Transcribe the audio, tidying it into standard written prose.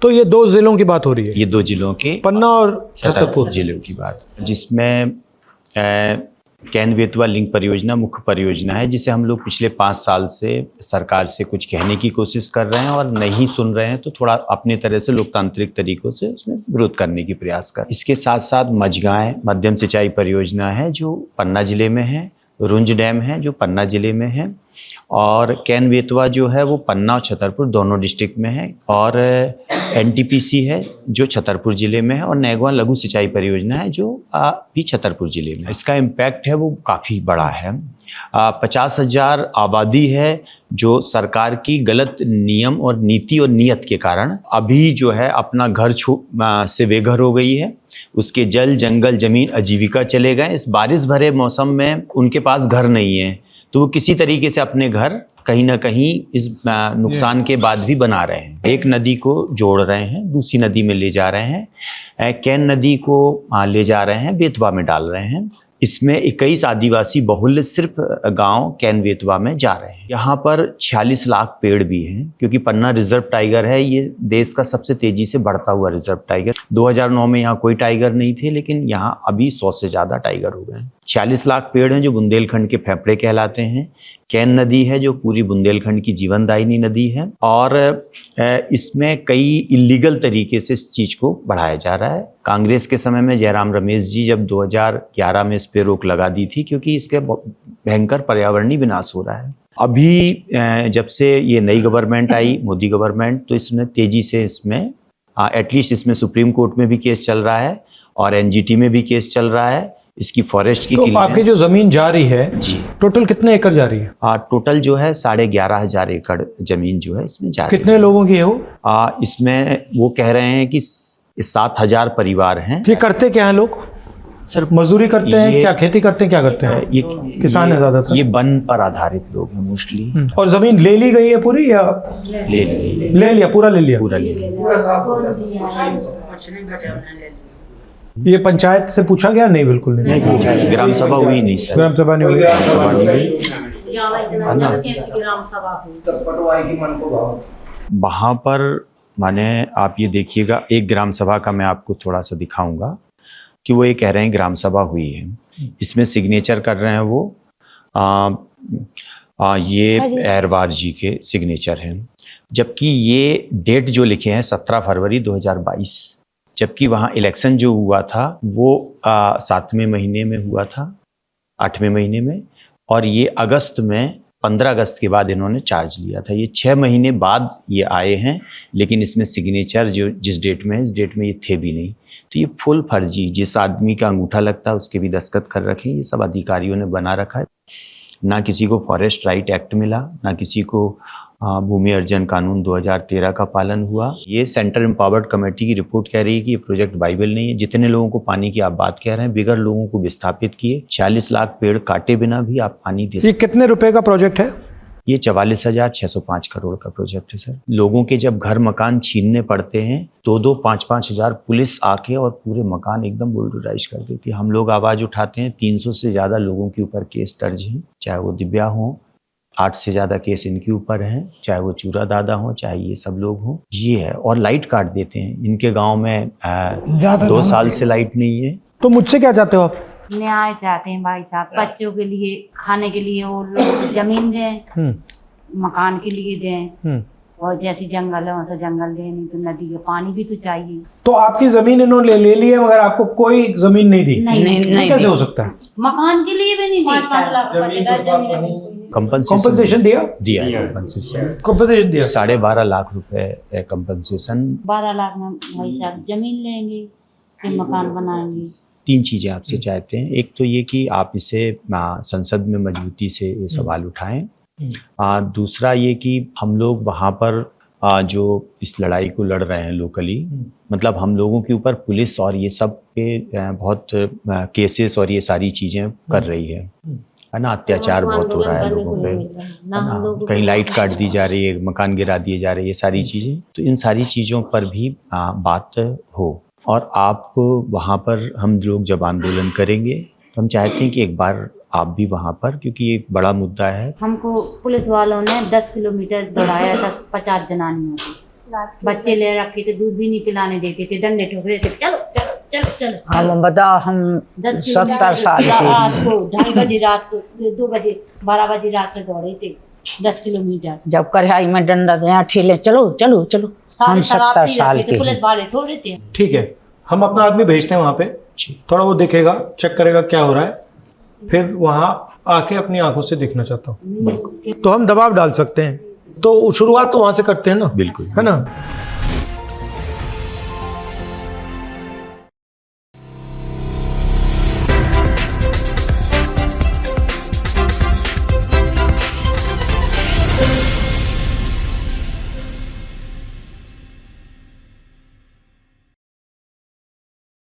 तो ये 2 जिलों की बात हो रही है? ये 2 जिलों के, पन्ना और छतरपुर जिलों की बात, जिसमें कैन बेतवा लिंक परियोजना मुख्य परियोजना है, जिसे हम लोग पिछले 5 साल से सरकार से कुछ कहने की कोशिश कर रहे हैं और नहीं सुन रहे हैं, तो थोड़ा अपने तरह से लोकतांत्रिक तरीकों से उसमें विरोध करने की प्रयास कर। इसके साथ साथ मझगांव मध्यम सिंचाई परियोजना है जो पन्ना जिले में है, रुंज डैम है जो पन्ना जिले में है, और कैन बेतवा जो है वो पन्ना और छतरपुर दोनों डिस्ट्रिक्ट में है, और एनटीपीसी है जो छतरपुर जिले में है, और नैगवा लघु सिंचाई परियोजना है जो भी छतरपुर जिले में। इसका इम्पैक्ट है वो काफ़ी बड़ा है। 50,000 आबादी है जो सरकार की गलत नियम और नीति और नीयत के कारण अभी जो है अपना घर से बेघर हो गई है। उसके जल जंगल जमीन आजीविका चले गए। इस बारिश भरे मौसम में उनके पास घर नहीं है, तो वो किसी तरीके से अपने घर कहीं ना कहीं इस नुकसान के बाद भी बना रहे हैं। एक नदी को जोड़ रहे हैं, दूसरी नदी में ले जा रहे हैं, कैन नदी को ले जा रहे हैं, बेतवा में डाल रहे हैं। इसमें 21 आदिवासी बहुल्य सिर्फ गांव कैन बेतवा में जा रहे हैं। यहाँ पर 46 लाख पेड़ भी हैं, क्योंकि पन्ना रिजर्व टाइगर है, ये देश का सबसे तेजी से बढ़ता हुआ रिजर्व टाइगर। 2009 में यहाँ कोई टाइगर नहीं थे, लेकिन यहाँ अभी 100 से ज़्यादा टाइगर हो गए हैं। 46 लाख पेड़ हैं जो बुंदेलखंड के फेफड़े कहलाते हैं। कैन नदी है जो पूरी बुंदेलखंड की जीवनदायिनी नदी है, और इसमें कई इलीगल तरीके से इस चीज़ को बढ़ाया जा रहा है। कांग्रेस के समय में जयराम रमेश जी जब 2011 में इस पे रोक लगा दी थी, क्योंकि इसके भयंकर पर्यावरणीय विनाश हो रहा है। अभी जब से ये नई गवर्नमेंट आई, मोदी गवर्नमेंट, तो इसने तेजी से इसमें एटलीस्ट इसमें सुप्रीम कोर्ट में भी केस चल रहा है और एनजीटी में भी केस चल रहा है। इसकी फॉरेस्ट की तो आपकी जो जमीन जा रही है जी, टोटल कितने एकड़ जा रही है? टोटल जो है 11,500 एकड़ जमीन जो है इसमें जा रही है। कितने लोगों की है वो? इसमें वो कह रहे हैं कि 7,000 परिवार हैं। ये करते क्या हैं लोग? सर मजदूरी करते हैं, क्या खेती करते हैं, क्या करते हैं? ये किसान है ज्यादातर। ये वन पर आधारित लोग हैं मोस्टली। और जमीन ले ली गई है पूरी या ले लिया? पूरा ले लिया। ये पंचायत से पूछा गया? नहीं, बिल्कुल नहीं पूछा। ग्राम सभा हुई नहीं सर, ग्राम सभा नहीं हुई। वहाँ पर माने आप ये देखिए, एक ग्राम सभा का मैं आपको थोड़ा सा दिखाऊंगा कि वो ये कह रहे हैं ग्राम सभा हुई है। इसमें सिग्नेचर कर रहे हैं वो ये एरवार जी के सिग्नेचर हैं, जबकि ये डेट जो लिखे हैं 17 फरवरी 2022, जबकि वहाँ इलेक्शन जो हुआ था वो 7वें महीने में हुआ था, 8वें महीने में, और ये अगस्त में 15 अगस्त के बाद इन्होंने चार्ज लिया था। ये 6 महीने बाद ये आए हैं, लेकिन इसमें सिग्नेचर जो जिस डेट में है, इस डेट में ये थे भी नहीं। तो ये फुल फर्जी, जिस आदमी का अंगूठा लगता है उसके भी दस्तखत कर रखे, ये सब अधिकारियों ने बना रखा है। ना किसी को फॉरेस्ट राइट एक्ट मिला, ना किसी को भूमि अर्जन कानून 2013 का पालन हुआ। ये सेंट्रल एम्पावर्ड कमेटी की रिपोर्ट कह रही है कि ये प्रोजेक्ट वाइबल नहीं है। जितने लोगों को पानी की आप बात कह रहे हैं, बिगर लोगों को विस्थापित किए, 40 लाख पेड़ काटे बिना भी आप पानी दे। ये कितने रुपए का प्रोजेक्ट है? ये 44,605 करोड़ का प्रोजेक्ट है सर। लोगों के जब घर मकान छीनने पड़ते हैं, 2-2, 5-5 हज़ार पुलिस आके और पूरे मकान एकदम बुलडोजाइज कर देती है। हम लोग आवाज़ उठाते हैं, 300 से ज़्यादा लोगों के ऊपर केस दर्ज हैं, चाहे वो दिव्या हों, 8 से ज़्यादा केस इनके ऊपर हैं, चाहे वो चूरा दादा हों, चाहे ये सब लोग हों। ये है, और लाइट काट देते हैं। इनके गांव में 2 साल से लाइट नहीं है। तो मुझसे क्या चाहते हो आप? न्याय चाहते हैं भाई साहब, बच्चों के लिए खाने के लिए वो लोग जमीन दें, मकान के लिए दें, और जैसे जंगल है वैसे जंगल दें, नहीं तो नदी का पानी भी तो चाहिए। तो आपकी जमीन इन्होंने ले ली है मगर आपको कोई जमीन नहीं दी? नहीं कैसे हो सकता है? मकान के लिए भी नहीं दी। कंपनसेशन दिया? कंपनसेशन दिया 12.5 लाख रुपए कंपनसेशन। 12 लाख में भाई साहब जमीन लेंगे, फिर मकान बनाएंगे। 3 चीज़ें आपसे चाहते हैं। एक तो ये कि आप इसे संसद में मजबूती से ये सवाल उठाएं। दूसरा ये कि हम लोग वहाँ पर जो इस लड़ाई को लड़ रहे हैं लोकली, मतलब हम लोगों के ऊपर पुलिस और ये सब के बहुत केसेस और ये सारी चीज़ें कर रही है ना। अत्याचार बहुत हो रहा है लोगों पे, कहीं लाइट काट दी जा रही है, मकान गिरा दिए जा रहे हैं, ये सारी चीज़ें। तो इन सारी चीज़ों पर भी बात हो, और आप वहाँ पर हम लोग जब आंदोलन करेंगे तो हम चाहते हैं कि एक बार आप भी वहाँ पर, क्योंकि ये एक बड़ा मुद्दा है। हमको पुलिस वालों ने 10 किलोमीटर दौड़ाया था 50 जनानियों को। बच्चे ले रखे थे, दूध भी नहीं पिलाने देते थे, डंडे ठोक रहे थे, चलो चलो चलो चलो। हम बताओ, हम 70 साल के रात को 2:30 बजे, रात को 2 बजे 12 बजे रात से दौड़े थे 10 किलोमीटर। जब कढ़ाई में डंडा दे ठेले, चलो चलो चलो। हम सारे शराब 70 पी साल रखे थे, के पुलिस वाले थोड़े थे। ठीक है, हम अपना आदमी भेजते हैं वहाँ पे, थोड़ा वो देखेगा, चेक करेगा क्या हो रहा है, फिर वहाँ आके अपनी आंखों से देखना चाहता हूँ। तो हम दबाव डाल सकते हैं, तो शुरुआत तो वहाँ से करते हैं ना, बिल्कुल। है ना।